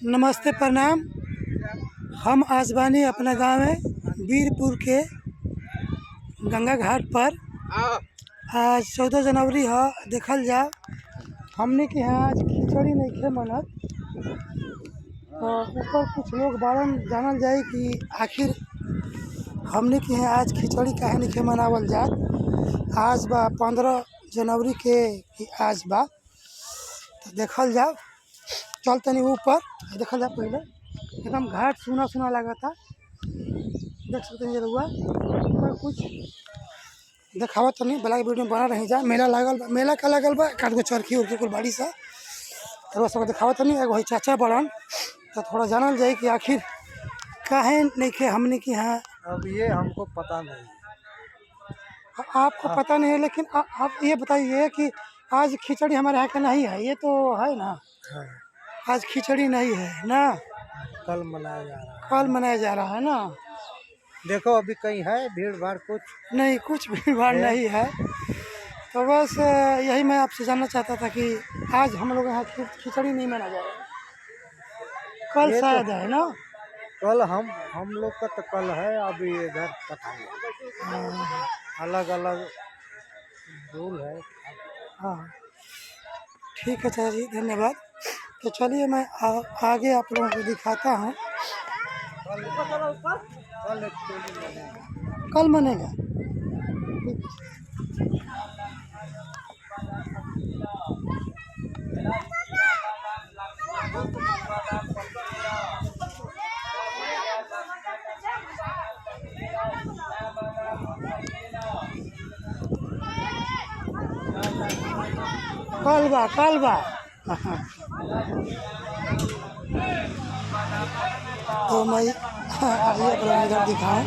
नमस्ते प्रणाम। हम आज बानी अपना गाँव में बीरपुर के गंगा घाट पर। आज 14 जनवरी है। देखल जाओ हमने के यहाँ आज खिचड़ी नहीं खे मनत, तो ऊपर कुछ लोग बारन जानल जाए कि आखिर हमने के यहाँ आज खिचड़ी काहे नहीं खे मनावल जात। आज बा 15 जनवरी के ही आज बा, तो देखल जाओ। चल तनी ऊपर देखल जाए। पहले एकदम घाट सुना सुना लगा था, देख सकते हैं रउआ। ऊपर कुछ देखावा तनी ब्लैक वीडियो बना रही जा। मेला लागल बा, मेला का लागल बा, काट को चरखी उरखी कुल बाड़ी सा रउआ सब देखावा तनी। एगो भाई चाचा बड़न, तो थोड़ा जानल जाए कि आखिर काहे नहीं खे हमने की यहाँ। अब ये हमको पता नहीं। आपको पता नहीं है, लेकिन आप ये बताइए कि आज खिचड़ी हमारे यहाँ का नहीं है, ये तो है ना। हाँ, आज खिचड़ी नहीं है ना, कल मनाया जा रहा है। कल मनाया जा रहा है ना। देखो अभी कहीं है भीड़ भाड़ कुछ नहीं, कुछ भीड़ भाड़ नहीं है। तो बस यही मैं आपसे जानना चाहता था कि आज हम लोग यहाँ खिचड़ी नहीं मना जाएगा, कल शायद है ना। कल हम लोग का तो कल है। अभी इधर पता नहीं, अलग अलग रूल है। हाँ ठीक है चाचा जी, धन्यवाद। तो चलिए मैं आगे आप लोगों को दिखाता हूँ। कल मनेगा। कल बा। तो मैं आइए अपना इधर दिखाऊं।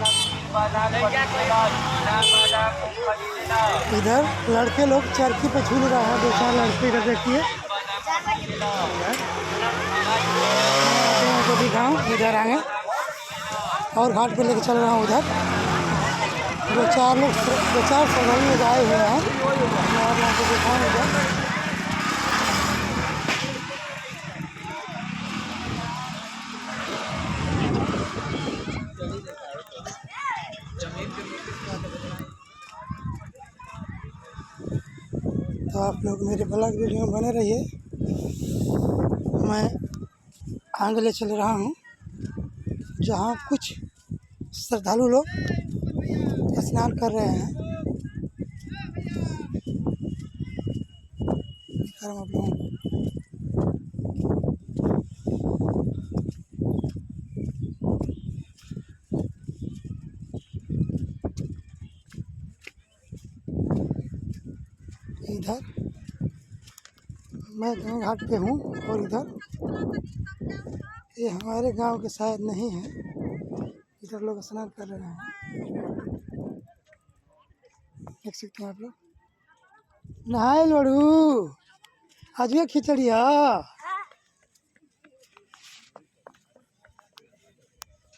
इधर लड़के लोग चरखी पे झूल रहे हैं, 2-4 लड़के इधर देखिए। आपको दिखाऊं, इधर आए और घाट पे लेके चल रहा हूँ। उधर 2-4 श्रद्धालु लोग आए हुए हैं, मैं आप लोगों को दिखाऊँ इधर। तो आप लोग मेरे ब्लॉग वीडियो में बने रहिए। मैं आगे ले चल रहा हूँ जहाँ कुछ श्रद्धालु लोग स्नान कर रहे हैं। आप लोगों को इधर मैं गंगा घाट पे हूँ, और इधर ये हमारे गांव के शायद नहीं है। इधर लोग स्नान कर रहे हैं, देख सकते हैं आप लोग। नहाए लड़ू, आज ये खिचड़ी है।